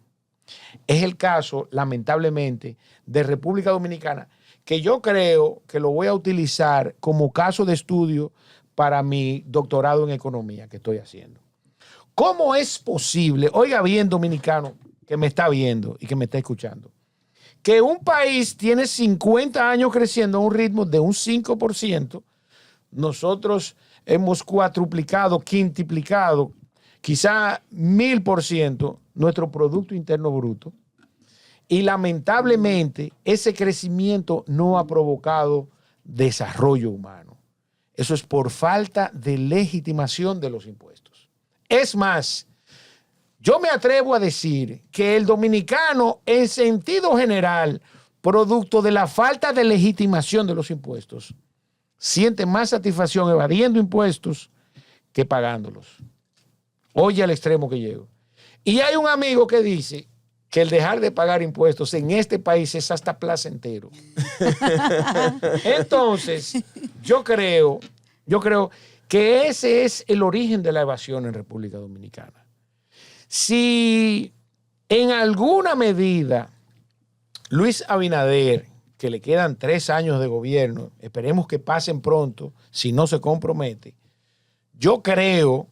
Es el caso, lamentablemente, de República Dominicana, que yo creo que lo voy a utilizar como caso de estudio para mi doctorado en economía que estoy haciendo. ¿Cómo es posible, oiga bien, dominicano, que me está viendo y que me está escuchando, que un país tiene 50 años creciendo a un ritmo de un 5%, nosotros hemos cuatruplicado, quintuplicado, quizá 1000% nuestro Producto Interno Bruto, y lamentablemente ese crecimiento no ha provocado desarrollo humano? Eso es por falta de legitimación de los impuestos. Es más, yo me atrevo a decir que el dominicano, en sentido general, producto de la falta de legitimación de los impuestos, siente más satisfacción evadiendo impuestos que pagándolos. Oye al extremo que llego. Y hay un amigo que dice que el dejar de pagar impuestos en este país es hasta placentero. Entonces, yo creo que ese es el origen de la evasión en República Dominicana. Si en alguna medida Luis Abinader, que le quedan 3 años de gobierno, esperemos que pasen pronto, si no se compromete, yo creo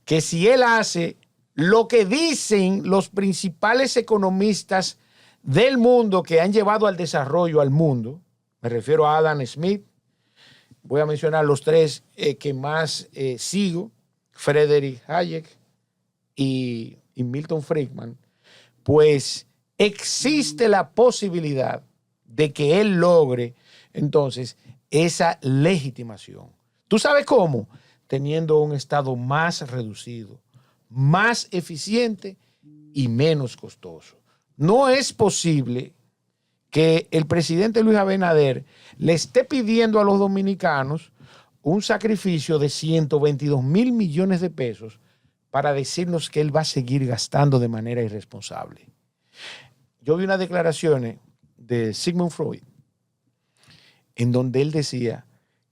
que si él hace lo que dicen los principales economistas del mundo que han llevado al desarrollo al mundo, me refiero a Adam Smith, voy a mencionar los 3 que más sigo, Friedrich Hayek y Milton Friedman, pues existe la posibilidad de que él logre entonces esa legitimación. ¿Tú sabes cómo? Teniendo un Estado más reducido, más eficiente y menos costoso. No es posible que el presidente Luis Abinader le esté pidiendo a los dominicanos un sacrificio de 122 mil millones de pesos para decirnos que él va a seguir gastando de manera irresponsable. Yo vi unas declaraciones de Sigmund Freud en donde él decía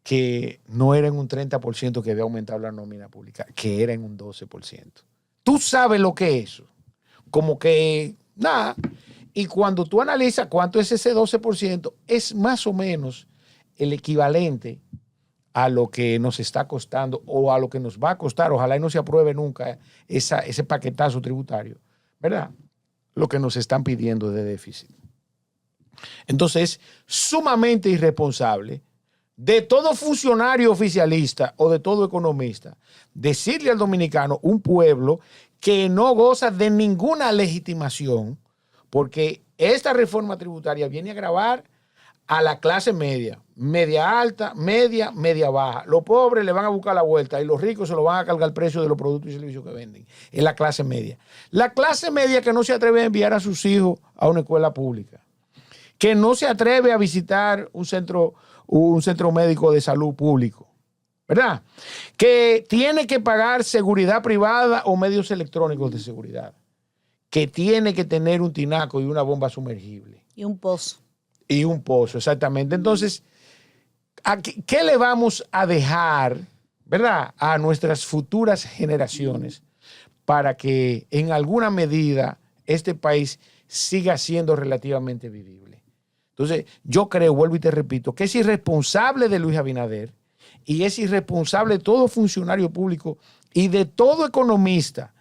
que no era en un 30% que había aumentado la nómina pública, que era en un 12%. Tú sabes lo que es eso. Como que nada. Y cuando tú analizas cuánto es ese 12%, es más o menos el equivalente a lo que nos está costando o a lo que nos va a costar, ojalá y no se apruebe nunca ese paquetazo tributario, ¿verdad? Lo que nos están pidiendo de déficit. Entonces, es sumamente irresponsable de todo funcionario oficialista o de todo economista, decirle al dominicano, un pueblo que no goza de ninguna legitimación, porque esta reforma tributaria viene a gravar a la clase media, media alta, media baja. Los pobres le van a buscar la vuelta y los ricos se lo van a cargar el precio de los productos y servicios que venden. Es la clase media. La clase media que no se atreve a enviar a sus hijos a una escuela pública, que no se atreve a visitar un centro médico de salud público, ¿verdad? Que tiene que pagar seguridad privada o medios electrónicos de seguridad, que tiene que tener un tinaco y una bomba sumergible. Y un pozo. Y un pozo, exactamente. Entonces, ¿qué le vamos a dejar, verdad, a nuestras futuras generaciones para que en alguna medida este país siga siendo relativamente vivible? Entonces, yo creo, vuelvo y te repito, que es irresponsable de Luis Abinader y es irresponsable de todo funcionario público y de todo economista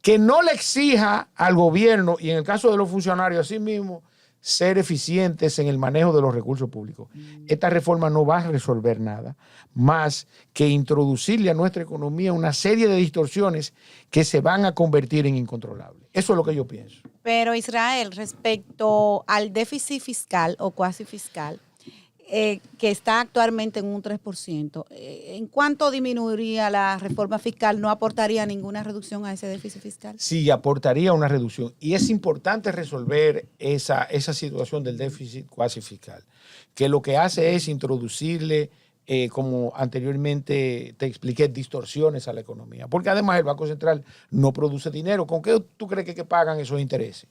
que no le exija al gobierno, y en el caso de los funcionarios así mismo, ser eficientes en el manejo de los recursos públicos. Esta reforma no va a resolver nada más que introducirle a nuestra economía una serie de distorsiones que se van a convertir en incontrolables. Eso es lo que yo pienso. Pero Israel, respecto al déficit fiscal o cuasi fiscal, que está actualmente en un 3%, ¿en cuánto disminuiría la reforma fiscal? ¿No aportaría ninguna reducción a ese déficit fiscal? Sí, aportaría una reducción. Y es importante resolver esa situación del déficit cuasi fiscal, que lo que hace es introducirle, como anteriormente te expliqué, distorsiones a la economía. Porque además el Banco Central no produce dinero. ¿Con qué tú crees que pagan esos intereses?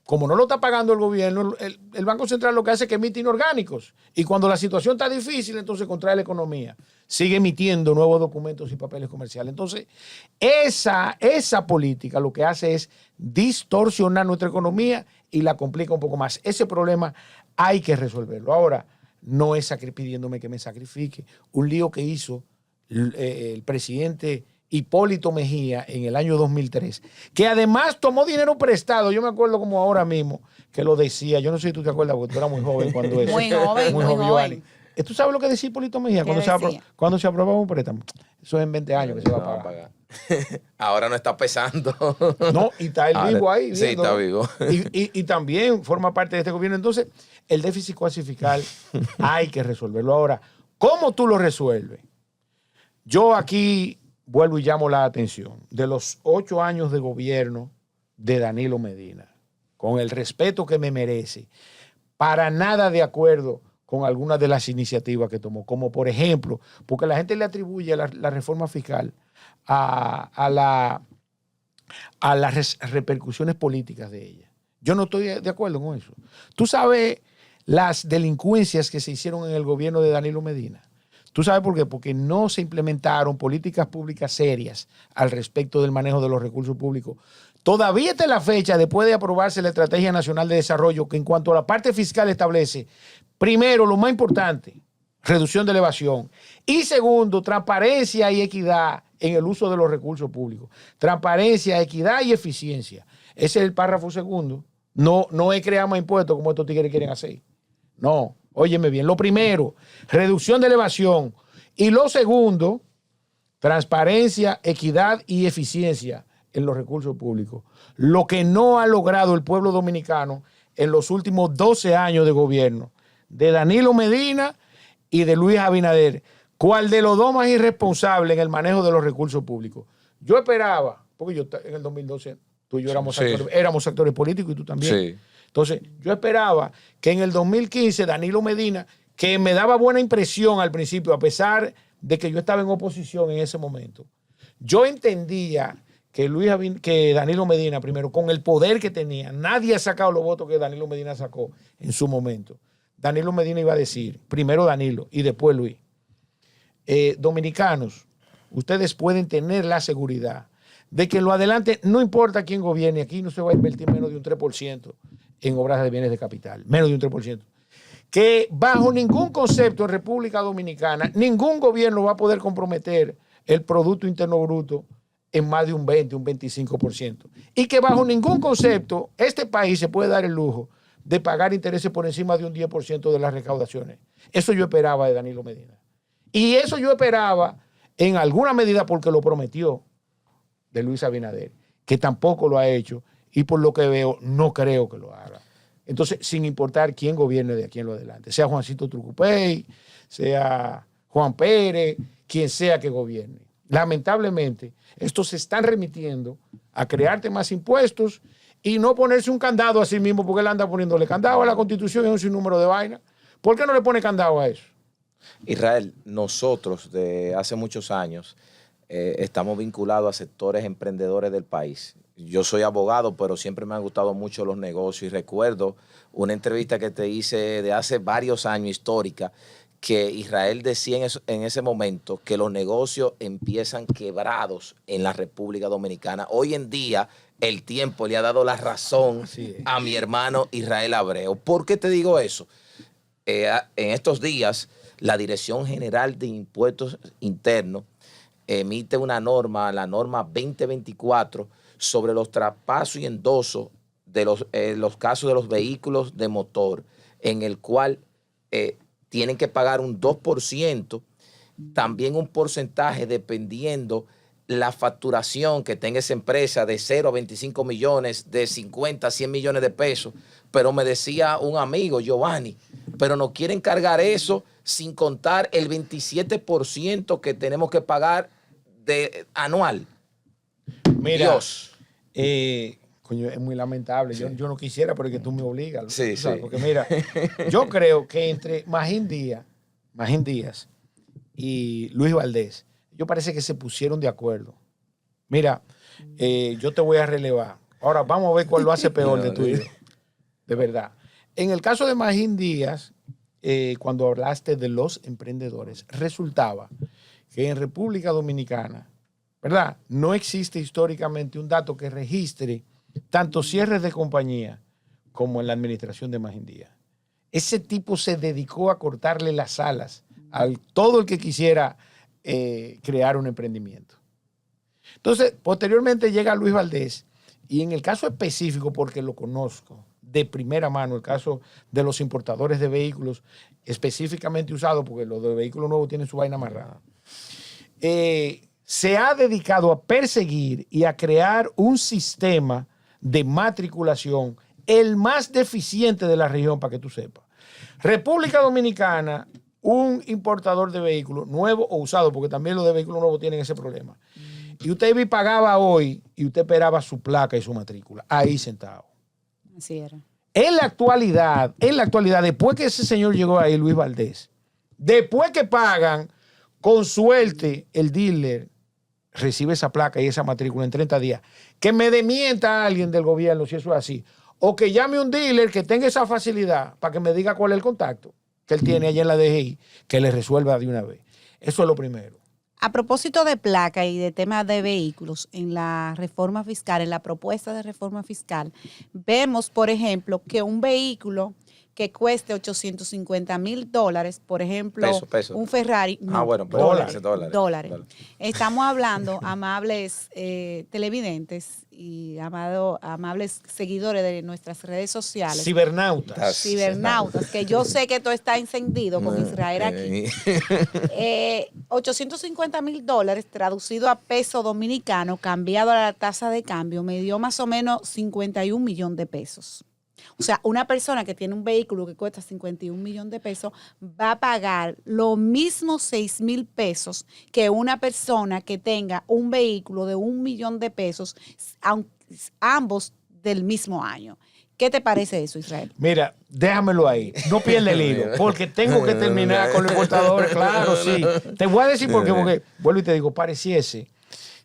Como no lo está pagando el gobierno, el Banco Central lo que hace es que emite inorgánicos. Y cuando la situación está difícil, entonces contrae la economía. Sigue emitiendo nuevos documentos y papeles comerciales. Entonces, esa política lo que hace es distorsionar nuestra economía y la complica un poco más. Ese problema hay que resolverlo. Ahora, no es pidiéndome que me sacrifique. Un lío que hizo el presidente Hipólito Mejía en el año 2003, que además tomó dinero prestado. Yo me acuerdo como ahora mismo que lo decía. Yo no sé si tú te acuerdas porque tú eras muy joven cuando eso. Muy joven. ¿Tú sabes lo que decía Hipólito Mejía cuando se aprobaba un préstamo? Eso es en 20 años que se va a pagar. Ahora no está pesando. No, y está él vivo ahí. Sí, está vivo. Y también forma parte de este gobierno. Entonces, el déficit cuasi fiscal hay que resolverlo. Ahora, ¿cómo tú lo resuelves? Yo aquí vuelvo y llamo la atención de los 8 años de gobierno de Danilo Medina, con el respeto que me merece, para nada de acuerdo con algunas de las iniciativas que tomó, como por ejemplo, porque la gente le atribuye la reforma fiscal a las repercusiones políticas de ella. Yo no estoy de acuerdo con eso. Tú sabes las delincuencias que se hicieron en el gobierno de Danilo Medina. ¿Tú sabes por qué? Porque no se implementaron políticas públicas serias al respecto del manejo de los recursos públicos. Todavía está la fecha, después de aprobarse la Estrategia Nacional de Desarrollo, que en cuanto a la parte fiscal establece, primero, lo más importante, reducción de la evasión. Y segundo, transparencia y equidad en el uso de los recursos públicos. Transparencia, equidad y eficiencia. Ese es el párrafo segundo. No es crear más impuestos como estos tigres quieren hacer. No. Óyeme bien, lo primero, reducción de la evasión. Y lo segundo, transparencia, equidad y eficiencia en los recursos públicos. Lo que no ha logrado el pueblo dominicano en los últimos 12 años de gobierno de Danilo Medina y de Luis Abinader. ¿Cuál de los dos más irresponsable en el manejo de los recursos públicos? Yo esperaba, porque yo en el 2012, tú y yo éramos actores políticos y tú también. Sí. Entonces, yo esperaba que en el 2015 Danilo Medina, que me daba buena impresión al principio, a pesar de que yo estaba en oposición en ese momento, yo entendía que Danilo Medina, primero, con el poder que tenía, nadie ha sacado los votos que Danilo Medina sacó en su momento. Danilo Medina iba a decir, primero Danilo y después Luis, dominicanos, ustedes pueden tener la seguridad de que en lo adelante, no importa quién gobierne, aquí no se va a invertir menos de un 3% en obras de bienes de capital, menos de un 3%. Que bajo ningún concepto en República Dominicana, ningún gobierno va a poder comprometer el Producto Interno Bruto en más de un 20, un 25%. Y que bajo ningún concepto este país se puede dar el lujo de pagar intereses por encima de un 10% de las recaudaciones. Eso yo esperaba de Danilo Medina. Y eso yo esperaba en alguna medida porque lo prometió de Luis Abinader, que tampoco lo ha hecho y por lo que veo no creo que lo haga. Entonces, sin importar quién gobierne de aquí en lo adelante, sea Juancito Trucupey, sea Juan Pérez, quien sea que gobierne. Lamentablemente, estos se están remitiendo a crearte más impuestos y no ponerse un candado a sí mismo, porque él anda poniéndole candado a la Constitución y un sinnúmero de vainas. ¿Por qué no le pone candado a eso? Israel, nosotros de hace muchos años estamos vinculados a sectores emprendedores del país. Yo soy abogado, pero siempre me han gustado mucho los negocios y recuerdo una entrevista que te hice de hace varios años, histórica, que Israel decía en ese momento que los negocios empiezan quebrados en la República Dominicana. Hoy en día el tiempo le ha dado la razón a mi hermano Israel Abreu. ¿Por qué te digo eso? En estos días la Dirección General de Impuestos Internos emite una norma, la norma 2024, sobre los traspasos y endosos de los casos de los vehículos de motor, en el cual tienen que pagar un 2%, también un porcentaje dependiendo la facturación que tenga esa empresa, de 0 a 25 millones, de 50 a 100 millones de pesos. Pero me decía un amigo, Giovanni, pero no quieren cargar eso sin contar el 27% que tenemos que pagar anual. Mira, Dios. Coño, es muy lamentable. Sí. Yo no quisiera, pero es que tú me obligas. Sí, ¿sabes? sí. Porque mira, yo creo que entre Magín Díaz y Luis Valdés, yo parece que se pusieron de acuerdo. Mira, yo te voy a relevar. Ahora vamos a ver cuál lo hace peor de tuyo. De verdad. En el caso de Magín Díaz, cuando hablaste de los emprendedores, resultaba que en República Dominicana, ¿verdad?, no existe históricamente un dato que registre tanto cierres de compañía como en la administración de Magín Díaz. Ese tipo se dedicó a cortarle las alas a todo el que quisiera crear un emprendimiento. Entonces, posteriormente llega Luis Valdés, y en el caso específico, porque lo conozco de primera mano, el caso de los importadores de vehículos específicamente usados, porque los de vehículos nuevos tienen su vaina amarrada, se ha dedicado a perseguir y a crear un sistema de matriculación el más deficiente de la región, para que tú sepas. República Dominicana, un importador de vehículos nuevo o usado, porque también los de vehículos nuevos tienen ese problema, y usted pagaba hoy y usted esperaba su placa y su matrícula ahí sentado. Así era. En la actualidad, después que ese señor llegó ahí, Luis Valdés, después que pagan, con suerte, el dealer recibe esa placa y esa matrícula en 30 días. Que me demienta a alguien del gobierno si eso es así. O que llame a un dealer que tenga esa facilidad para que me diga cuál es el contacto que él tiene allá en la DGI, que le resuelva de una vez. Eso es lo primero. A propósito de placa y de temas de vehículos, en la reforma fiscal, en la propuesta de reforma fiscal, vemos, por ejemplo, que un vehículo que cueste $850,000, por ejemplo, Peso. un Ferrari. Ah, bueno, pero dólares. Estamos hablando, amables televidentes y amables seguidores de nuestras redes sociales. Cibernautas. Que yo sé que todo está encendido con Israel aquí. $850,000 traducido a peso dominicano, cambiado a la tasa de cambio, me dio más o menos 51 millones de pesos. O sea, una persona que tiene un vehículo que cuesta 51 millones de pesos va a pagar lo mismo 6,000 pesos que una persona que tenga un vehículo de 1 millón de pesos, ambos del mismo año. ¿Qué te parece eso, Israel? Mira, déjamelo ahí. No pierda el hilo, porque tengo que terminar con los importadores. Claro, sí. Te voy a decir por qué, porque vuelvo y te digo, pareciese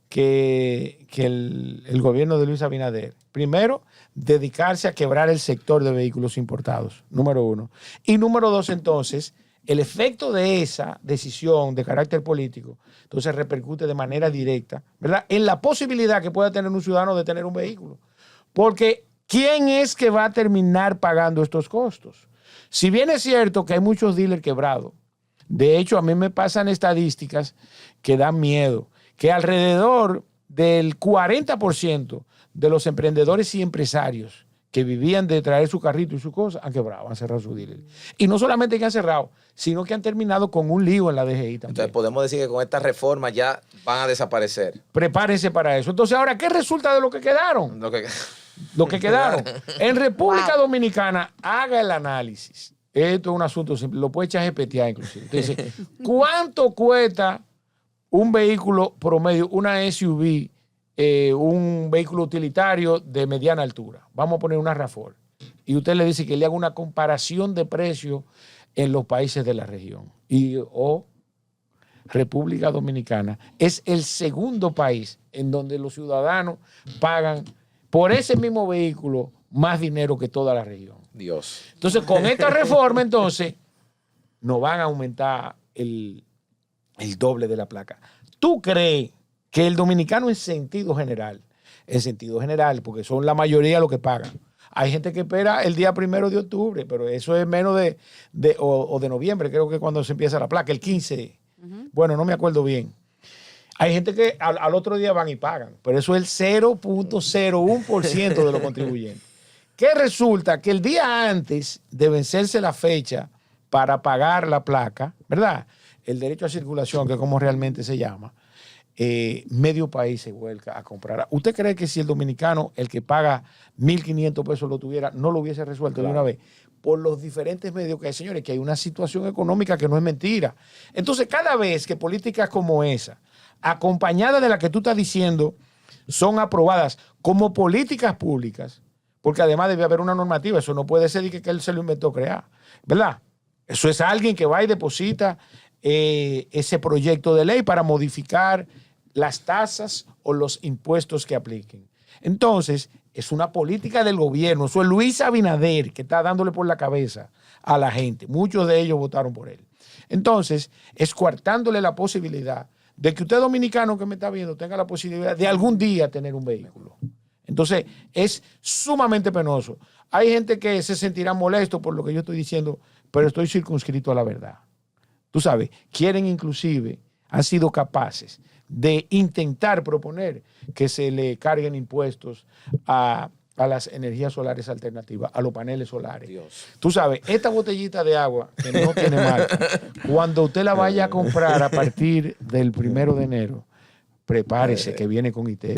que el gobierno de Luis Abinader, primero, dedicarse a quebrar el sector de vehículos importados, número uno. Y número dos, entonces, el efecto de esa decisión de carácter político, entonces repercute de manera directa, ¿verdad?, en la posibilidad que pueda tener un ciudadano de tener un vehículo. Porque, ¿quién es que va a terminar pagando estos costos? Si bien es cierto que hay muchos dealers quebrados, de hecho, a mí me pasan estadísticas que dan miedo, que alrededor del 40% de los emprendedores y empresarios que vivían de traer su carrito y su cosa, han quebrado, han cerrado su dealer. Y no solamente que han cerrado, sino que han terminado con un lío en la DGI también. Entonces podemos decir que con esta reforma ya van a desaparecer. Prepárense para eso. Entonces, ahora, ¿qué resulta de lo que quedaron? Lo que quedaron. En República Dominicana, haga el análisis. Esto es un asunto simple. Lo puede echar GPTA inclusive. Entonces, ¿cuánto cuesta un vehículo promedio, una SUV, un vehículo utilitario de mediana altura? Vamos a poner una RAV4. Y usted le dice que le haga una comparación de precios en los países de la región. República Dominicana es el segundo país en donde los ciudadanos pagan por ese mismo vehículo más dinero que toda la región. Dios. Entonces, con esta reforma, entonces, nos van a aumentar el doble de la placa. ¿Tú crees que el dominicano en sentido general, porque son la mayoría los que pagan? Hay gente que espera el día 1 de octubre, pero eso es menos de noviembre, creo que cuando se empieza la placa, el 15. Bueno, no me acuerdo bien. Hay gente que al otro día van y pagan, pero eso es el 0.01% de los contribuyentes. Que resulta que el día antes de vencerse la fecha para pagar la placa, ¿verdad? El derecho a circulación, que es como realmente se llama, medio país se vuelca a comprar. ¿Usted cree que si el dominicano, el que paga 1.500 pesos lo tuviera, no lo hubiese resuelto de una vez? Por los diferentes medios que hay, señores, que hay una situación económica que no es mentira. Entonces, cada vez que políticas como esa, acompañadas de la que tú estás diciendo, son aprobadas como políticas públicas, porque además debe haber una normativa, eso no puede ser que él se lo inventó crear, ¿verdad? Eso es alguien que va y deposita ese proyecto de ley para modificar las tasas o los impuestos que apliquen. Entonces, es una política del gobierno. Eso es Luis Abinader que está dándole por la cabeza a la gente. Muchos de ellos votaron por él. Entonces, es coartándole la posibilidad de que usted, dominicano que me está viendo, tenga la posibilidad de algún día tener un vehículo. Entonces, es sumamente penoso. Hay gente que se sentirá molesto por lo que yo estoy diciendo, pero estoy circunscrito a la verdad. Tú sabes, quieren inclusive, han sido capaces de intentar proponer que se le carguen impuestos a las energías solares alternativas, a los paneles solares. Dios. Tú sabes, esta botellita de agua que no tiene marca, cuando usted la vaya a comprar a partir del 1 de enero, prepárese que viene con ITEVI.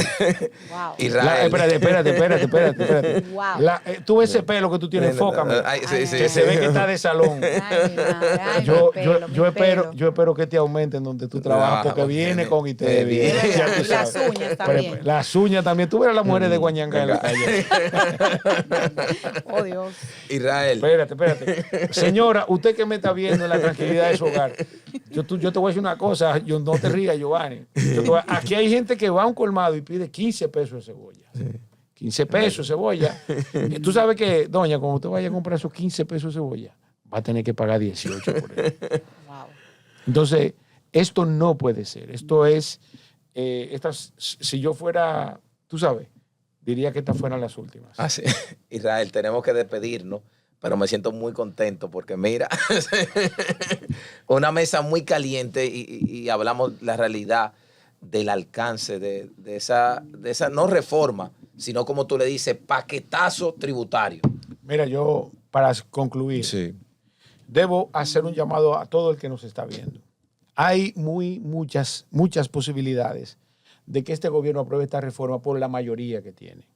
Wow. Israel. Espérate. Wow. Tú ese pelo que tú tienes, enfócame. Sí. Se ve que está de salón. Ay, mi madre, ay, Yo mi pelo. espero que te aumenten donde tú trabajas, porque viene con ITEVI. Ya tú Y las sabes. uñas también. Las uñas también. Tú verás las mujeres de Guañanga en la calle. Oh, Dios. Israel. Espérate. Señora, usted que me está viendo en la tranquilidad de su hogar, yo te voy a decir una cosa, no te rías, Giovanni. Aquí hay gente que va a un colmado y pide 15 pesos de cebolla. Sí. 15 pesos de cebolla. Y tú sabes que, doña, cuando usted vaya a comprar esos 15 pesos de cebolla, va a tener que pagar 18 por él. Wow. Entonces, esto no puede ser. Esto es, si yo fuera, tú sabes, diría que estas fueran las últimas. Ah, sí. Israel, tenemos que despedirnos, pero me siento muy contento porque mira, una mesa muy caliente y hablamos la realidad del alcance de esa no reforma, sino como tú le dices, paquetazo tributario. Mira, yo para concluir, debo hacer un llamado a todo el que nos está viendo. Hay muchas posibilidades de que este gobierno apruebe esta reforma por la mayoría que tiene.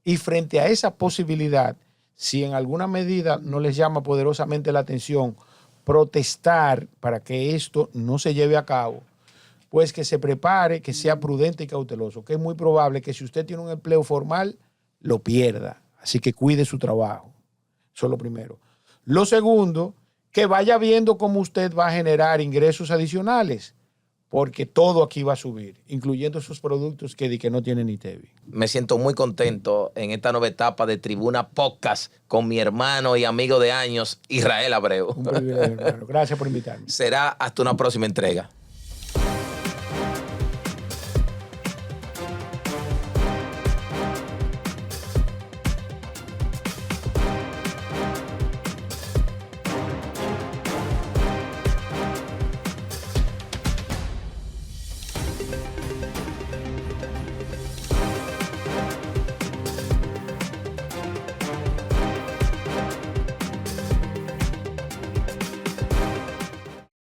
Y frente a esa posibilidad, si en alguna medida no les llama poderosamente la atención protestar para que esto no se lleve a cabo, pues que se prepare, que sea prudente y cauteloso, que es muy probable que si usted tiene un empleo formal, lo pierda. Así que cuide su trabajo. Eso es lo primero. Lo segundo, que vaya viendo cómo usted va a generar ingresos adicionales, porque todo aquí va a subir, incluyendo esos productos que no tienen ITEVI. Me siento muy contento en esta nueva etapa de Tribuna Podcast con mi hermano y amigo de años, Israel Abreu. Un privilegio, hermano. Gracias por invitarme. Será hasta una próxima entrega.